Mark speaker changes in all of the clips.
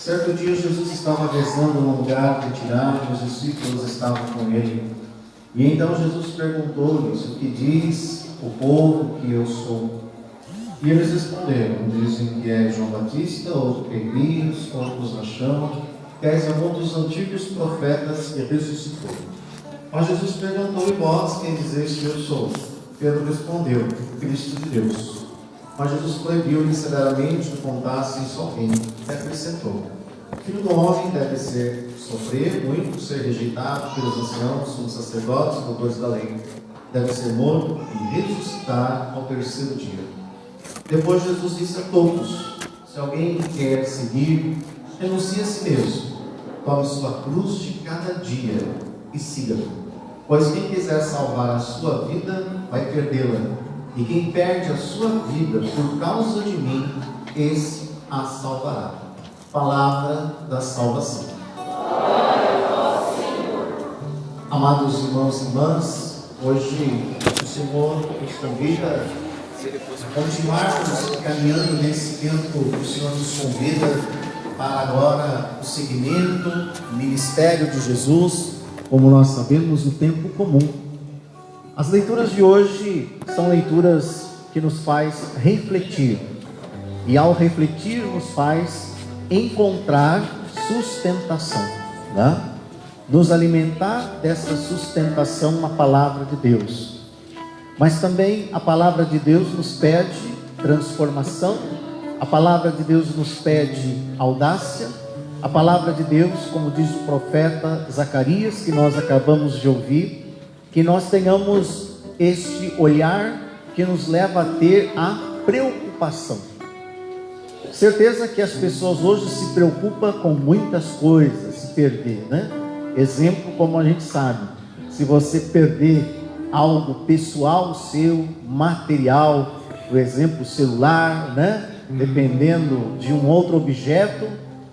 Speaker 1: Certo dia Jesus estava rezando num lugar retirado e os discípulos estavam com ele. E então Jesus perguntou-lhes: o que diz o povo que eu sou? E eles responderam: dizem que é João Batista, outro que é Elias, outros a chamam, que és um dos antigos profetas e ressuscitou. Mas Jesus perguntou: e vós, quem dizeis que eu sou? Pedro respondeu: Cristo de Deus. Mas Jesus proibiu-lhe severamente que contasse isso a alguém. E acrescentou: o Filho do Homem deve sofrer muito, ser rejeitado pelos anciãos, os sacerdotes e doutores da lei. Deve ser morto e ressuscitar ao terceiro dia. Depois Jesus disse a todos: se alguém quer seguir, renuncie a si mesmo, tome sua cruz de cada dia e siga-me. Pois quem quiser salvar a sua vida, vai perdê-la. E quem perde a sua vida por causa de mim, esse a salvará. Palavra da salvação. Amados irmãos e irmãs, hoje o Senhor nos convida a continuarmos caminhando nesse tempo que o Senhor nos convida para agora o seguimento, o ministério de Jesus, como nós sabemos, no tempo comum. As leituras de hoje são leituras que nos faz refletir, e ao refletir nos faz encontrar sustentação, né? Nos alimentar dessa sustentação na palavra de Deus. Mas também a palavra de Deus nos pede transformação, a palavra de Deus nos pede audácia, a palavra de Deus, como diz o profeta Zacarias, que nós acabamos de ouvir, que nós tenhamos este olhar que nos leva a ter a preocupação. Certeza que as pessoas hoje se preocupam com muitas coisas, se perder, né? Exemplo, como a gente sabe, se você perder algo pessoal seu, material, por exemplo, celular, né? Dependendo de um outro objeto,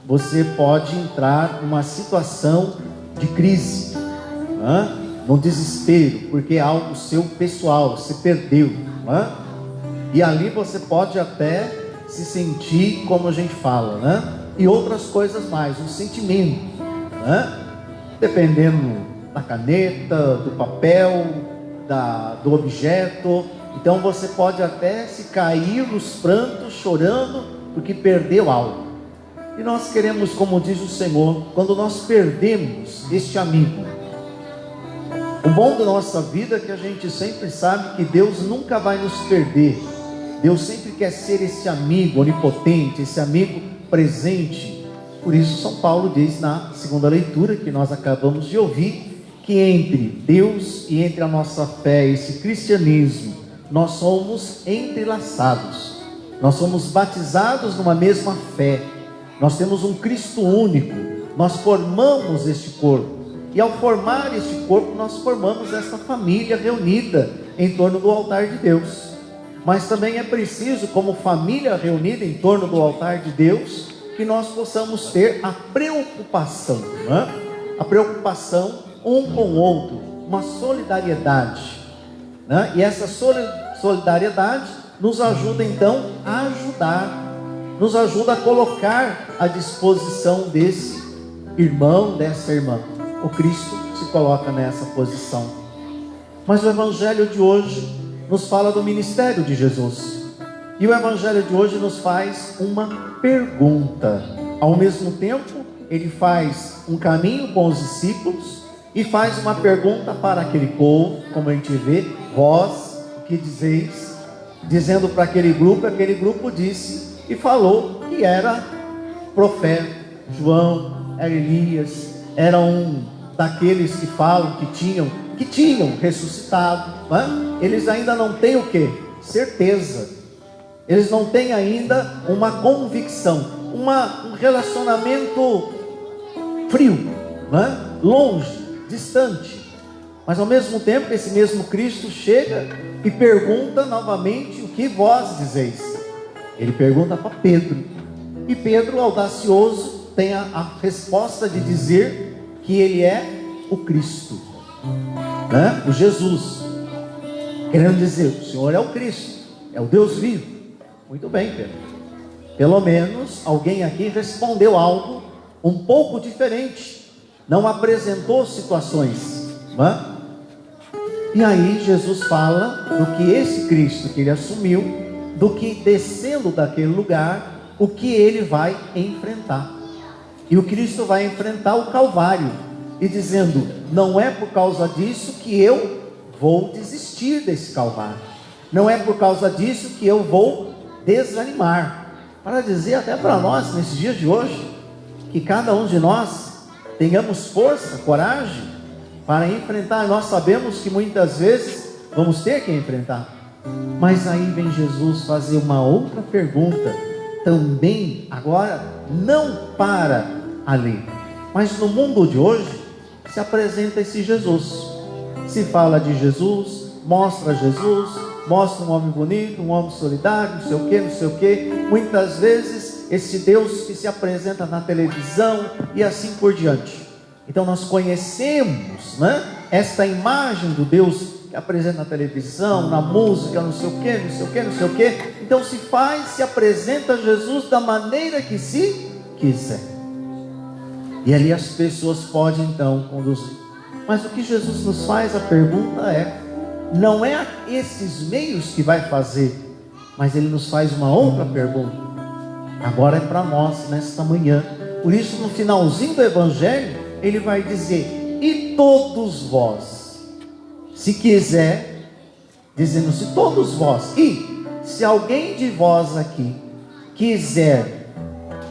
Speaker 1: você pode entrar numa situação de crise, né? No desespero, porque é algo seu pessoal, você perdeu, né? E ali você pode até se sentir, como a gente fala, né? E outras coisas mais, um sentimento, né? Dependendo da caneta, do papel, do objeto. Então você pode até se cair nos prantos, chorando, porque perdeu algo. E nós queremos, como diz o Senhor, quando nós perdemos este amigo, o bom da nossa vida é que a gente sempre sabe que Deus nunca vai nos perder. Deus sempre quer ser esse amigo onipotente, esse amigo presente. Por isso São Paulo diz na segunda leitura que nós acabamos de ouvir, que entre Deus e entre a nossa fé, esse cristianismo, nós somos entrelaçados. Nós somos batizados numa mesma fé. Nós temos um Cristo único. Nós formamos este corpo. E ao formar este corpo, nós formamos esta família reunida em torno do altar de Deus. Mas também é preciso, como família reunida em torno do altar de Deus, que nós possamos ter a preocupação, né? A preocupação um com o outro, uma solidariedade, né? E essa solidariedade nos ajuda então a ajudar, nos ajuda a colocar à disposição desse irmão, dessa irmã. O Cristo se coloca nessa posição. Mas o Evangelho de hoje nos fala do ministério de Jesus. E o Evangelho de hoje nos faz uma pergunta. Ao mesmo tempo, ele faz um caminho com os discípulos e faz uma pergunta para aquele povo, como a gente vê: vós, o que dizeis? Dizendo para aquele grupo disse e falou que era profeta. João, era Elias, era um daqueles que falam que tinham ressuscitado, né? Eles ainda não têm o que? Certeza. Eles não têm ainda uma convicção, um relacionamento frio, né? Longe, distante. Mas ao mesmo tempo, esse mesmo Cristo chega e pergunta novamente: o que vós dizeis? Ele pergunta para Pedro. E Pedro, audacioso, tem a resposta de dizer que ele é o Cristo, né? O Jesus, querendo dizer: o Senhor é o Cristo, é o Deus vivo. Muito bem, Pedro. Pelo menos alguém aqui respondeu algo um pouco diferente, não apresentou situações, não é? E aí Jesus fala do que esse Cristo que ele assumiu, do que descendo daquele lugar, o que ele vai enfrentar. E o Cristo vai enfrentar o Calvário, e dizendo: não é por causa disso que eu vou desistir desse Calvário, não é por causa disso que eu vou desanimar. Para dizer até para nós, nesses dias de hoje, que cada um de nós tenhamos força, coragem, para enfrentar. Nós sabemos que muitas vezes vamos ter que enfrentar, mas aí vem Jesus fazer uma outra pergunta, também agora, não para ali, mas no mundo de hoje, se apresenta esse Jesus, se fala de Jesus, mostra Jesus, mostra um homem bonito, um homem solidário, não sei o que, não sei o que. Muitas vezes esse Deus que se apresenta na televisão e assim por diante. Então nós conhecemos, né, esta imagem do Deus que apresenta na televisão, na música, não sei o que, não sei o que, não sei o que. Então se apresenta Jesus da maneira que se quiser. E ali as pessoas podem então conduzir. Mas o que Jesus nos faz, a pergunta é, não é esses meios que vai fazer, mas Ele nos faz uma outra pergunta. Agora é para nós, nesta manhã. Por isso no finalzinho do Evangelho, Ele vai dizer: e todos vós, se quiser, dizendo se todos vós, e se alguém de vós aqui quiser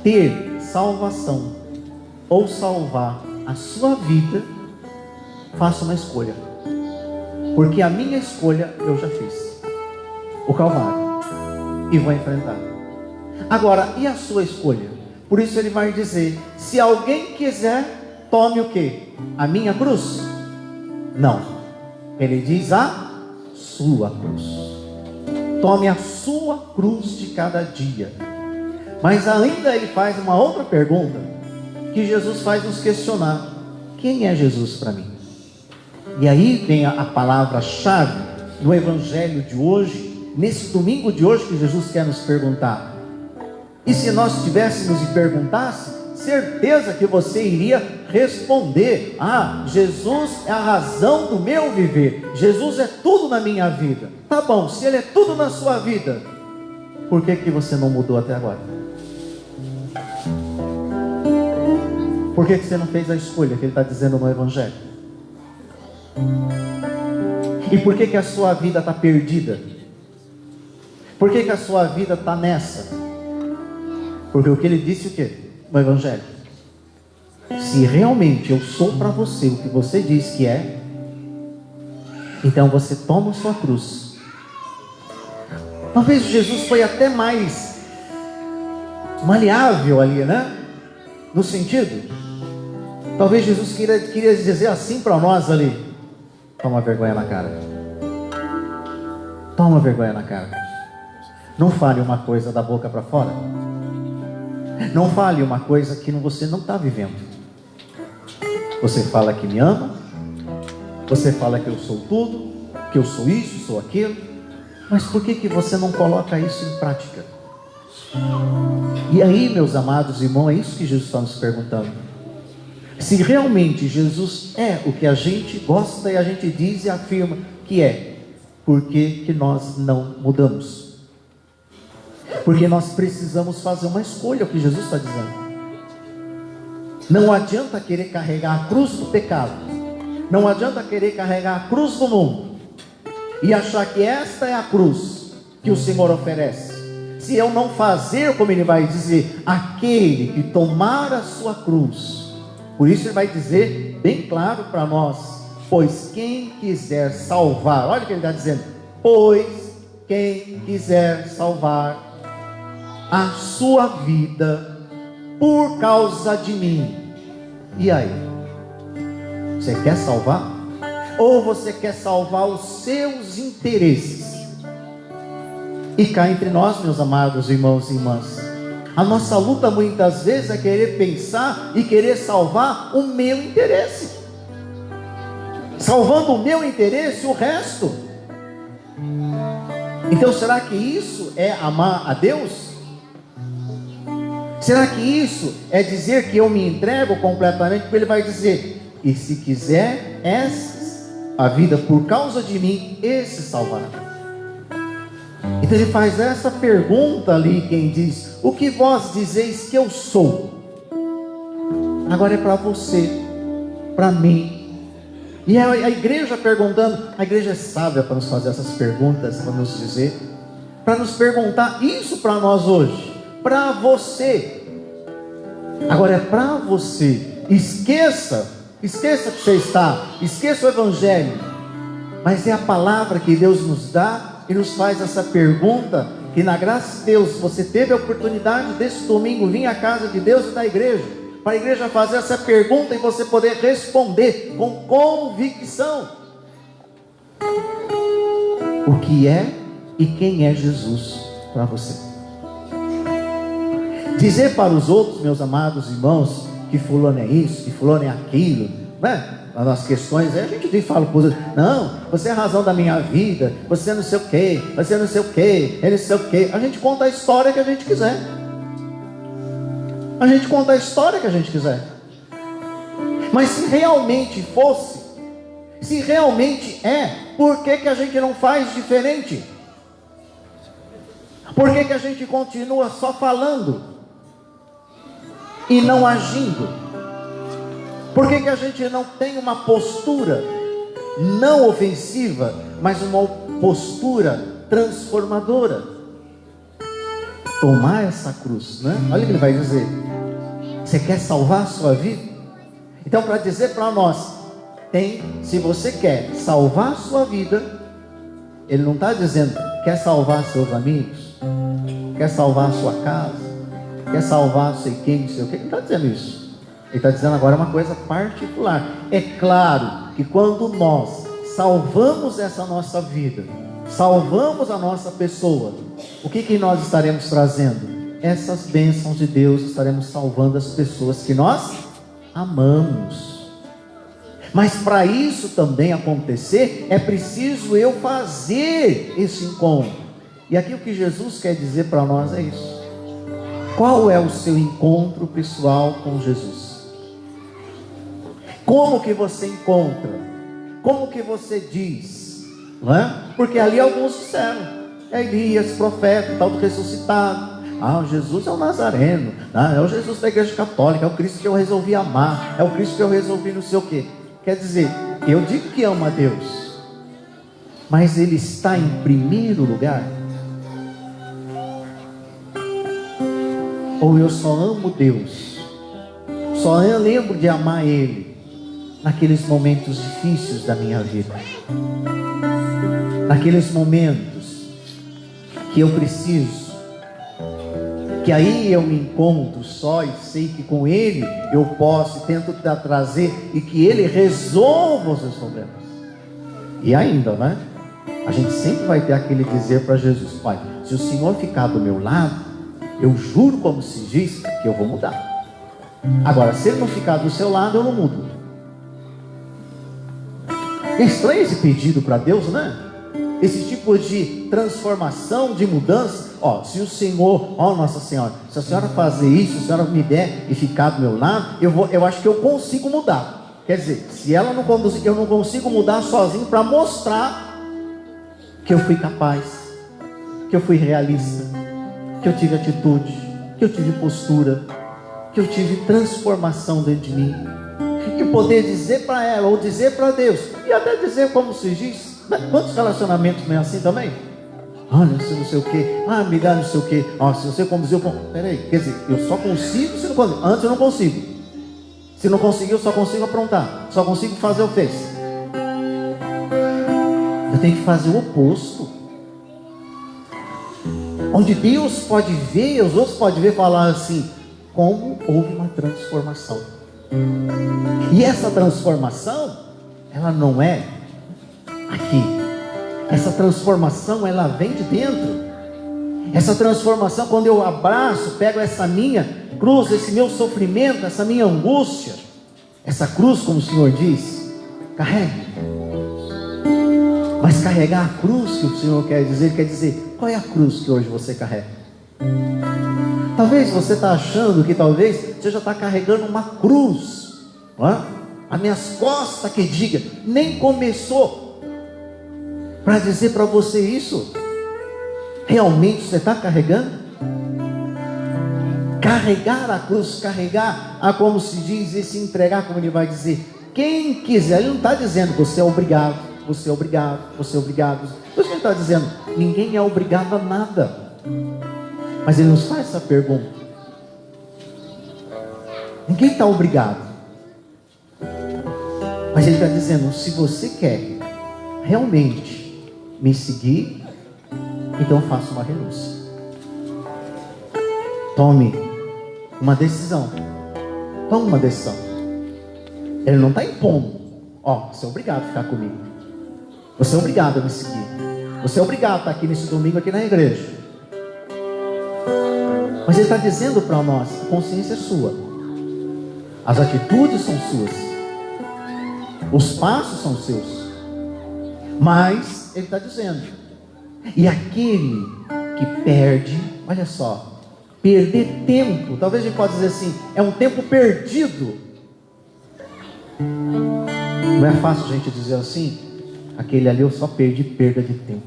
Speaker 1: ter salvação, ou salvar a sua vida, faça uma escolha, porque a minha escolha eu já fiz, o Calvário, e vou enfrentar. Agora, e a sua escolha? Por isso ele vai dizer: se alguém quiser, tome o que? A minha cruz? Não, ele diz a sua cruz. Tome a sua cruz de cada dia. Mas ainda ele faz uma outra pergunta, que Jesus faz nos questionar: quem é Jesus para mim? E aí vem a palavra-chave no Evangelho de hoje, nesse domingo de hoje, que Jesus quer nos perguntar. E se nós tivéssemos e perguntasse, certeza que você iria responder: ah, Jesus é a razão do meu viver, Jesus é tudo na minha vida. Tá bom, se Ele é tudo na sua vida, por que você não mudou até agora? Por que você não fez a escolha que Ele está dizendo no Evangelho? E por que a sua vida está perdida? Por que a sua vida está nessa? Porque o que Ele disse, o que? No Evangelho: se realmente eu sou para você o que você diz que é, então você toma a sua cruz. Talvez Jesus foi até mais maleável ali, né? No sentido, talvez Jesus queria dizer assim para nós ali: toma vergonha na cara. Toma vergonha na cara. Não fale uma coisa da boca para fora. Não fale uma coisa que você não está vivendo. Você fala que me ama, você fala que eu sou tudo, que eu sou isso, sou aquilo, mas por que você não coloca isso em prática? E aí, meus amados irmãos, é isso que Jesus está nos perguntando. Se realmente Jesus é o que a gente gosta e a gente diz e afirma que é, por que nós não mudamos? Porque nós precisamos fazer uma escolha, o que Jesus está dizendo. Não adianta querer carregar a cruz do pecado, não adianta querer carregar a cruz do mundo e achar que esta é a cruz que o Senhor oferece. Se eu não fazer como Ele vai dizer, aquele que tomar a sua cruz. Por isso Ele vai dizer bem claro para nós: pois quem quiser salvar, olha o que Ele está dizendo, pois quem quiser salvar a sua vida por causa de mim. E aí? Você quer salvar? Ou você quer salvar os seus interesses? E cá entre nós, meus amados irmãos e irmãs, a nossa luta muitas vezes é querer pensar e querer salvar o meu interesse. Salvando o meu interesse, o resto. Então será que isso é amar a Deus? Será que isso é dizer que eu me entrego completamente? Porque ele vai dizer: e se quiser a vida por causa de mim, esse salvará. Então ele faz essa pergunta ali, quem diz: o que vós dizeis que eu sou? Agora é para você, para mim. E a igreja perguntando, a igreja é sábia para nos fazer essas perguntas, para nos dizer, para nos perguntar isso para nós hoje, para você. Agora é para você. Esqueça que você está, esqueça o evangelho, mas é a palavra que Deus nos dá e nos faz essa pergunta, que na graça de Deus, você teve a oportunidade desse domingo vir à casa de Deus e da igreja, para a igreja fazer essa pergunta e você poder responder com convicção. O que é e quem é Jesus para você? Dizer para os outros, meus amados irmãos, que fulano é isso, que fulano é aquilo, né? As questões, a gente fala para os outros: não, você é a razão da minha vida, você não sei o que, você não sei o que, ele não sei o que. A gente conta a história que a gente quiser. A gente conta a história que a gente quiser. Mas se realmente fosse, se realmente é, por que a gente não faz diferente? Por que a gente continua só falando e não agindo? Por que a gente não tem uma postura não ofensiva, mas uma postura transformadora? Tomar essa cruz, né? Olha o que ele vai dizer: você quer salvar a sua vida? Então, para dizer para nós, se você quer salvar a sua vida, ele não está dizendo quer salvar seus amigos, quer salvar a sua casa, quer salvar sei quem, não sei o que. Ele não está dizendo isso. Ele está dizendo agora uma coisa particular. É claro que quando nós salvamos essa nossa vida, salvamos a nossa pessoa, o que nós estaremos trazendo? Essas bênçãos de Deus, estaremos salvando as pessoas que nós amamos. Mas para isso também acontecer, é preciso eu fazer esse encontro. E aqui o que Jesus quer dizer para nós é isso. Qual é o seu encontro pessoal com Jesus? Como que você encontra? Como que você diz? Não é? Porque ali alguns disseram: é Elias, profeta, tal do ressuscitado. Jesus é o Nazareno, é o Jesus da igreja católica, é o Cristo que eu resolvi amar, é o Cristo que eu resolvi não sei o que. Quer dizer, eu digo que amo a Deus, mas Ele está em primeiro lugar? Ou eu só amo Deus, só eu lembro de amar Ele naqueles momentos difíceis da minha vida, naqueles momentos que eu preciso, que aí eu me encontro só e sei que com Ele eu posso e tento trazer e que Ele resolva os seus problemas. E ainda, né? A gente sempre vai ter aquele dizer para Jesus: Pai, se o Senhor ficar do meu lado, eu juro, como se diz, que eu vou mudar. Agora, se Ele não ficar do seu lado, eu não mudo. É estranho esse pedido para Deus, né? Esse tipo de transformação, de mudança. Se o Senhor, Nossa Senhora, se a senhora fazer isso, se a senhora me der e ficar do meu lado, eu acho que eu consigo mudar. Quer dizer, se ela não conduzir, eu não consigo mudar sozinho, para mostrar que eu fui capaz, que eu fui realista, que eu tive atitude, que eu tive postura, que eu tive transformação dentro de mim, que poder dizer para ela, ou dizer para Deus, e até dizer como se diz. Quantos relacionamentos não é assim também? Olha, não sei o que, me dá não sei o que, se você conduzir, peraí, quer dizer, eu só consigo se não consigo. Antes eu não consigo. Se não conseguir, eu só consigo aprontar, só consigo fazer o fez. Eu tenho que fazer o oposto. Onde Deus pode ver, os outros podem ver, falar assim: como houve uma transformação. E essa transformação, ela não é aqui. Essa transformação, ela vem de dentro. Essa transformação, quando eu abraço, pego essa minha cruz, esse meu sofrimento, essa minha angústia, essa cruz, como o Senhor diz, carregue. Mas carregar a cruz que o Senhor quer dizer, qual é a cruz que hoje você carrega? Talvez você está achando que talvez você já está carregando uma cruz, não é? As minhas costas que diga, nem começou para dizer para você isso. Realmente você está carregando? Carregar a cruz, carregar, como se diz, e se entregar, como ele vai dizer, quem quiser. Ele não está dizendo você é obrigado, você é obrigado, você é obrigado. Por isso que ele está dizendo, ninguém é obrigado a nada. Mas ele nos faz essa pergunta: ninguém está obrigado. Mas ele está dizendo, se você quer realmente me seguir, então faça uma renúncia. Tome uma decisão. Tome uma decisão. Ele não está impondo. Você é obrigado a ficar comigo. Você é obrigado a me seguir. Você é obrigado a estar aqui nesse domingo aqui na igreja. Mas ele está dizendo para nós, a consciência é sua. As atitudes são suas. Os passos são seus. Mas ele está dizendo, e aquele que perde, olha só, perder tempo, talvez a gente possa dizer assim, é um tempo perdido. Não é fácil a gente dizer assim, aquele ali eu só perdi perda de tempo.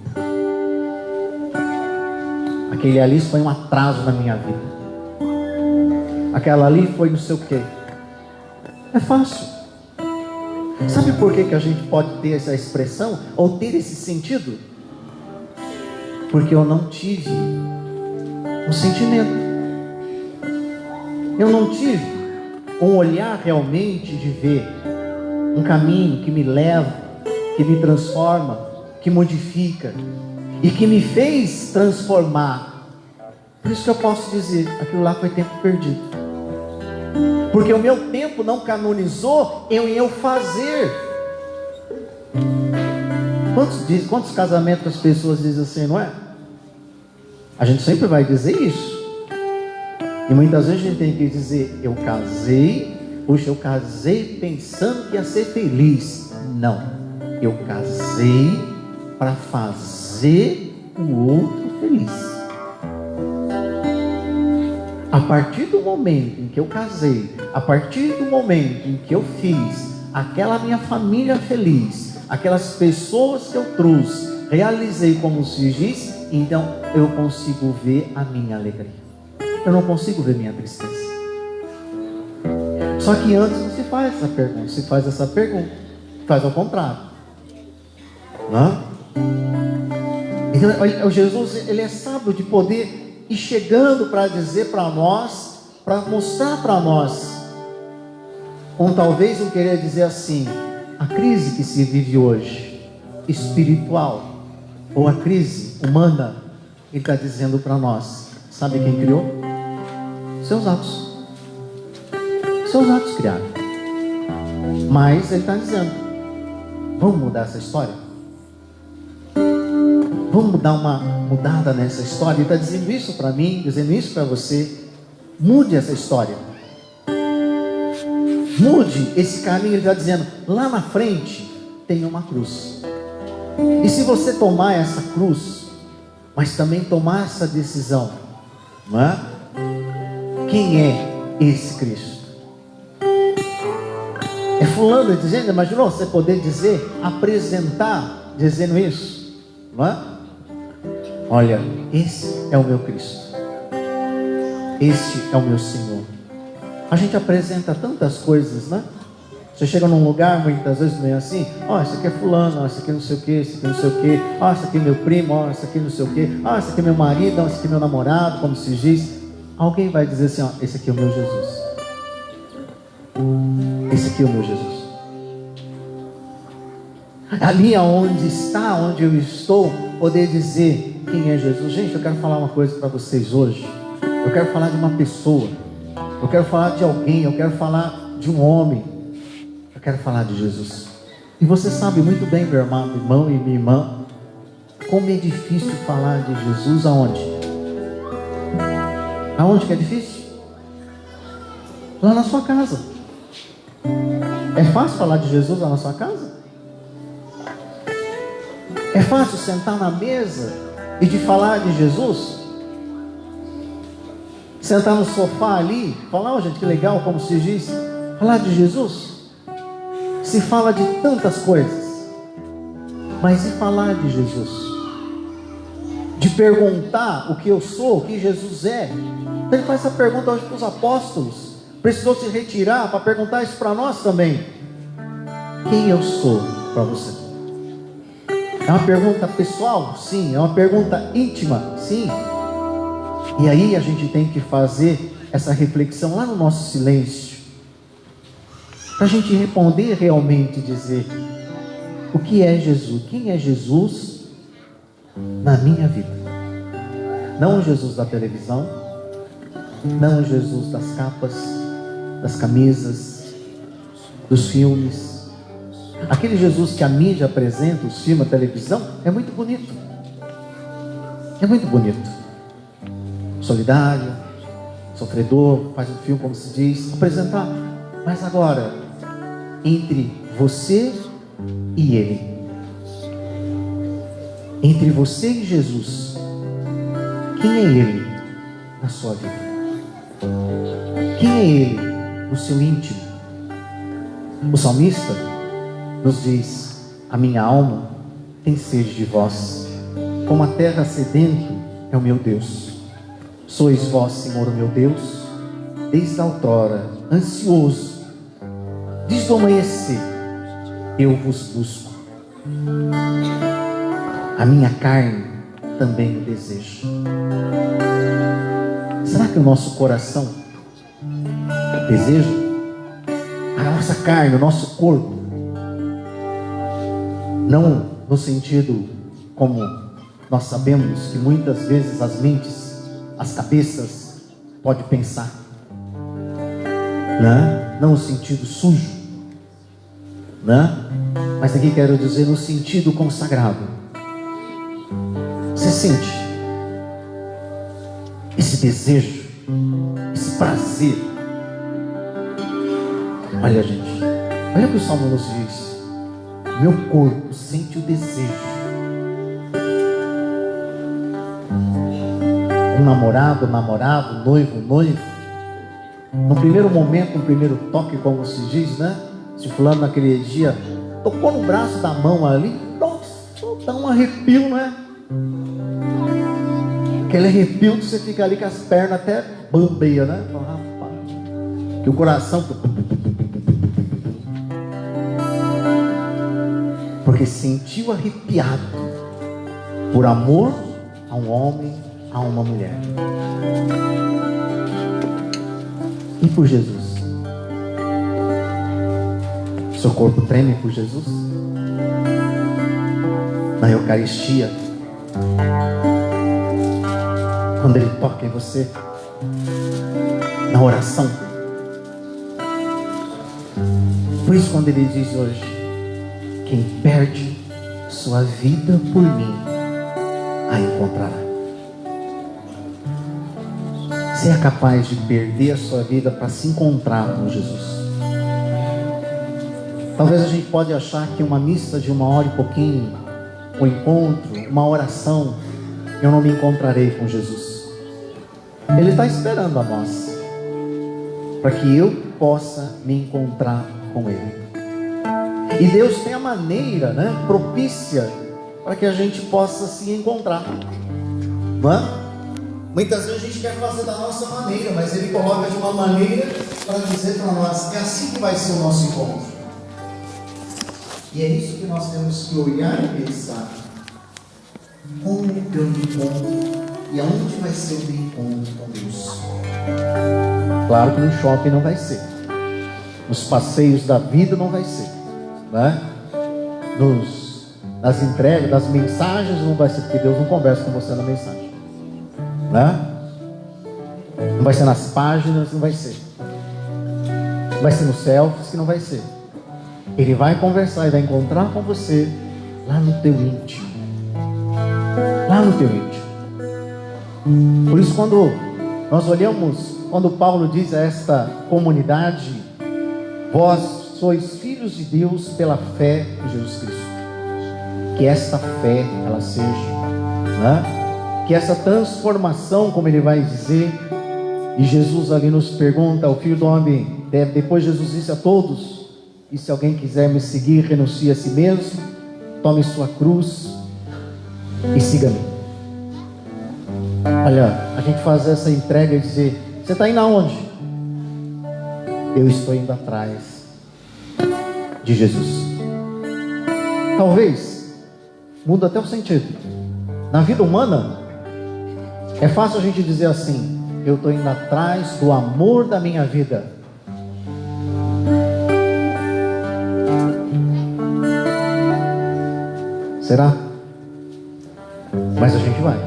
Speaker 1: Aquele ali foi um atraso na minha vida. Aquela ali foi não sei o quê. É fácil. Sabe por que a gente pode ter essa expressão, ou ter esse sentido? Porque eu não tive um sentimento. Eu não tive um olhar realmente de ver um caminho que me leva, que me transforma, que modifica e que me fez transformar. Por isso que eu posso dizer, aquilo lá foi tempo perdido. Porque o meu tempo não canonizou em eu fazer. Quantos casamentos as pessoas dizem assim, não é? A gente sempre vai dizer isso. E muitas vezes a gente tem que dizer, eu casei pensando que ia ser feliz. Não, eu casei para fazer o outro feliz. A partir do momento em que eu casei, a partir do momento em que eu fiz aquela minha família feliz, aquelas pessoas que eu trouxe, realizei como se diz, então eu consigo ver a minha alegria. Eu não consigo ver minha tristeza. Só que antes não se faz essa pergunta, se faz essa pergunta, faz ao contrário. Não? Então Jesus, ele é sábio de poder ir chegando para dizer para nós, para mostrar para nós, ou talvez eu queria dizer assim, a crise que se vive hoje, espiritual, ou a crise humana, ele está dizendo para nós, sabe quem criou? Seus atos. Seus atos criaram. Mas ele está dizendo, vamos mudar essa história? Vamos dar uma mudada nessa história. Ele está dizendo isso para mim, dizendo isso para você. Mude essa história. Mude esse caminho. Ele está dizendo, lá na frente tem uma cruz. E se você tomar essa cruz, mas também tomar essa decisão, não é? Quem é esse Cristo? É fulano dizendo, imaginou você poder dizer, apresentar, dizendo isso, não é? Olha, esse é o meu Cristo. Este é o meu Senhor. A gente apresenta tantas coisas, né? Você chega num lugar, muitas vezes meio assim, esse aqui é fulano, esse aqui não sei o que, esse aqui não sei o que, esse aqui é meu primo, esse aqui não sei o que, esse aqui é meu marido, esse aqui é meu namorado, como se diz. Alguém vai dizer assim, esse aqui é o meu Jesus. Esse aqui é o meu Jesus. Ali aonde está, onde eu estou, poder dizer quem é Jesus. Gente, eu quero falar uma coisa para vocês hoje. Eu quero falar de uma pessoa. Eu quero falar de alguém. Eu quero falar de um homem. Eu quero falar de Jesus. E você sabe muito bem, meu amado irmão e minha irmã, como é difícil falar de Jesus aonde? Aonde que é difícil? Lá na sua casa. É fácil falar de Jesus lá na sua casa? É fácil sentar na mesa e de falar de Jesus? sentar no sofá ali, falar, oh, gente, que legal, como se diz, falar de Jesus. Se fala de tantas coisas, mas e falar de Jesus? De perguntar o que eu sou, o que Jesus é. Então ele faz essa pergunta hoje para os apóstolos. Precisou se retirar para perguntar isso para nós também. Quem eu sou para você? É uma pergunta pessoal? Sim. É uma pergunta íntima? Sim. E aí a gente tem que fazer essa reflexão lá no nosso silêncio, para a gente responder realmente e dizer: o que é Jesus? Quem é Jesus na minha vida? Não o Jesus da televisão, não o Jesus das capas, das camisas, dos filmes. Aquele Jesus que a mídia apresenta, os filmes, a televisão, é muito bonito. É muito bonito. Solidário, sofredor, faz um filme, como se diz, apresentar. Mas agora, entre você e Ele, entre você e Jesus, quem é Ele na sua vida? Quem é Ele no seu íntimo? O salmista nos diz: a minha alma tem sede de vós, como a terra sedenta é o meu Deus. Sois vós, Senhor, o meu Deus, desde a outrora, ansioso, desde o amanhecer, eu vos busco. A minha carne também o deseja. Será que o nosso coração deseja? A nossa carne, o nosso corpo, não no sentido como nós sabemos que muitas vezes as mentes, as cabeças podem pensar, né? Não no sentido sujo, né? Mas aqui quero dizer no sentido consagrado. Você sente esse desejo, esse prazer? Olha, gente, olha o que o Salmo nos diz: meu corpo sente o desejo. Um namorado, noivo, no primeiro momento, no primeiro toque, como se diz, né? Se fulano naquele dia tocou no braço da mão ali, nossa, dá um arrepio, né? Aquele arrepio que você fica ali com as pernas até bambeiam, né? Rapaz, que o coração, porque sentiu arrepiado por amor a um homem, a uma mulher, e por Jesus. Seu corpo treme por Jesus? Na Eucaristia, quando Ele toca em você, na oração. Por isso, quando Ele diz hoje: quem perde sua vida por mim, a encontrará. Você é capaz de perder a sua vida para se encontrar com Jesus? Talvez a gente pode achar que uma missa de 1 hora e pouquinho, um encontro, uma oração, eu não me encontrarei com Jesus. Ele está esperando a nós, para que eu possa me encontrar com Ele. E Deus tem a maneira, né, propícia para que a gente possa se encontrar, não é? Muitas vezes a gente quer fazer da nossa maneira, mas Ele coloca de uma maneira para dizer para nós: é assim que vai ser o nosso encontro. E é isso que nós temos que olhar e pensar: como eu me encontro e aonde vai ser o meu encontro com Deus? Claro que no shopping não vai ser, nos passeios da vida não vai ser, né? Nas entregas, das mensagens não vai ser, porque Deus não conversa com você na mensagem, né? Não vai ser nas páginas, não vai ser. Não vai ser nos selfies, que não vai ser. Ele vai conversar e vai encontrar com você lá no teu íntimo. Lá no teu íntimo. Por isso, quando nós olhamos, quando Paulo diz a esta comunidade: vós sois filhos de Deus pela fé em Jesus Cristo. Que esta fé, ela seja, né? Que essa transformação, como ele vai dizer, E Jesus ali nos pergunta, o Filho do Homem, depois Jesus disse a todos: e se alguém quiser me seguir, renuncie a si mesmo, tome sua cruz e siga-me. Olha, a gente faz essa entrega e dizer: você está indo aonde? Eu estou indo atrás de Jesus. Talvez muda até o sentido. Na vida humana é fácil a gente dizer assim: eu estou indo atrás do amor da minha vida. Será? Mas a gente vai.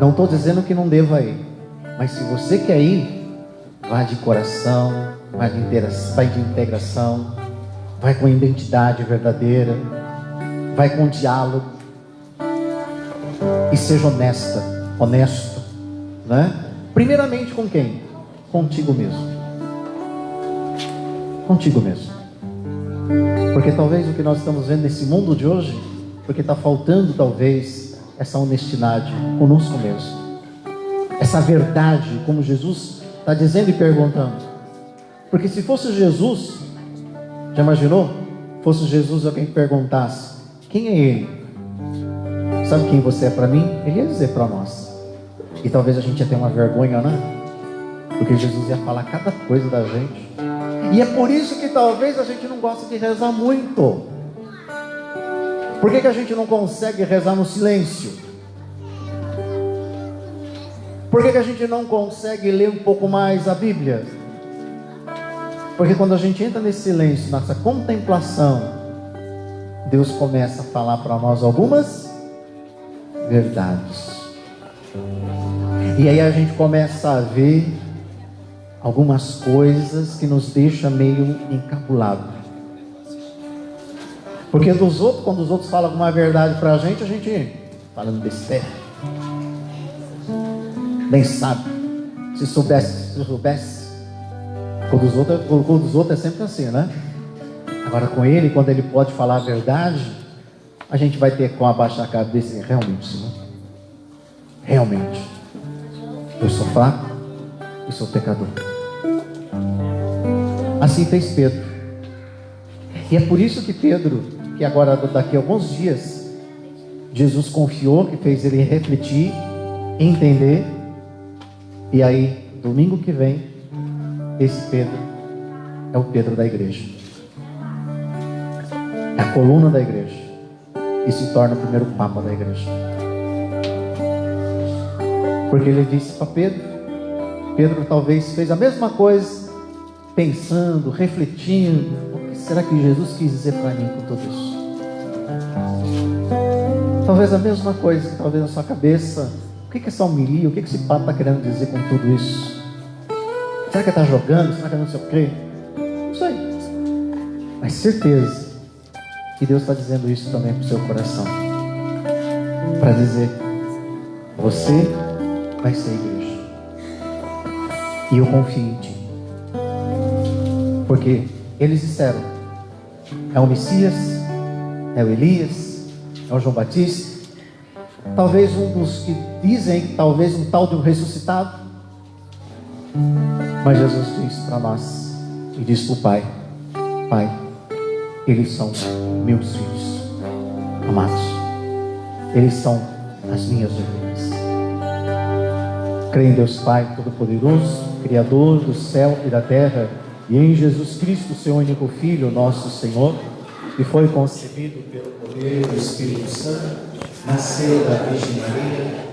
Speaker 1: Não estou dizendo que não deva ir, mas se você quer ir, vai de coração, vai de integração, vai com identidade verdadeira, vai com diálogo, e seja honesto, né? Primeiramente com quem? Contigo mesmo. Contigo mesmo. Porque talvez o que nós estamos vendo nesse mundo de hoje, porque está faltando talvez essa honestidade conosco mesmo, essa verdade, como Jesus está dizendo e perguntando. Porque se fosse Jesus, já imaginou? Fosse Jesus alguém que perguntasse: quem é Ele? Sabe quem você é para mim? Ele ia dizer para nós. E talvez a gente ia ter uma vergonha, né? Porque Jesus ia falar cada coisa da gente. E é por isso que talvez a gente não gosta de rezar muito. Por que a gente não consegue rezar no silêncio? Por que a gente não consegue ler um pouco mais a Bíblia? Porque quando a gente entra nesse silêncio, nessa contemplação, Deus começa a falar para nós algumas verdades. E aí a gente começa a ver algumas coisas que nos deixam meio encabulado. Porque dos outros, quando os outros falam alguma verdade para a gente falando besteira. Nem sabe. Se soubesse. Com os outros é sempre assim, né? Agora com ele, quando ele pode falar a verdade, a gente vai ter como abaixar a cabeça e realmente, Senhor, realmente, eu sou fraco e sou pecador. Assim fez Pedro. E é por isso que Pedro, que agora daqui a alguns dias, Jesus confiou, que fez ele refletir, entender. E aí, domingo que vem, esse Pedro é o Pedro da igreja. É a coluna da igreja. E se torna o primeiro papa da igreja. Porque ele disse para Pedro talvez fez a mesma coisa, pensando, refletindo: o que será que Jesus quis dizer para mim com tudo isso? Talvez a mesma coisa, que talvez na sua cabeça: o que essa homilia, o que esse papo está querendo dizer com tudo isso? Será que está jogando? Será que não sei o quê? Não sei. Mas certeza que Deus está dizendo isso também para o seu coração, para dizer: você vai ser igreja, e eu confio em ti. Porque eles disseram: é o Messias, é o Elias, é o João Batista, talvez um dos que dizem, talvez um tal de um ressuscitado. Mas Jesus disse para nós, e disse para o Pai: Pai, eles são meus filhos amados, eles são as minhas ovelhas. Creio em Deus Pai Todo-Poderoso, Criador do céu e da terra, e em Jesus Cristo, seu único Filho, nosso Senhor, que foi concebido pelo poder do Espírito Santo, nasceu da Virgem Maria,